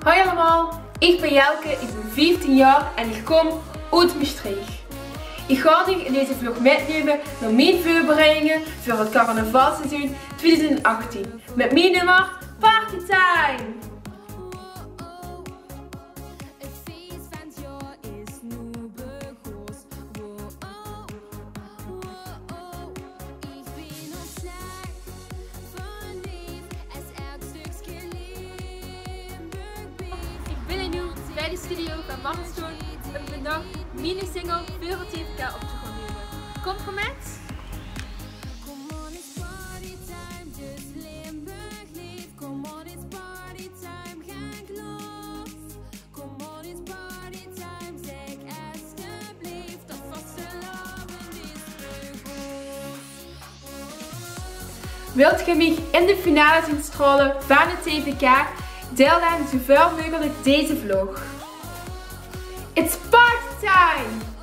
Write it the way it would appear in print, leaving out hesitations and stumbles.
Hoi allemaal, ik ben Jelke, ik ben 14 jaar en ik kom uit Maastricht. Ik ga jullie in deze vlog meenemen naar mijn voorbereidingen voor het carnavalseizoen 2018. Met mijn nummer Partytime! Bij de studio van Markstoon om vandaag mini-single voor het TVK op te gaan nemen. Komt voor met? Wilt je mij in de finale zien stralen van het TVK? Deel dan zoveel mogelijk deze vlog. It's party time!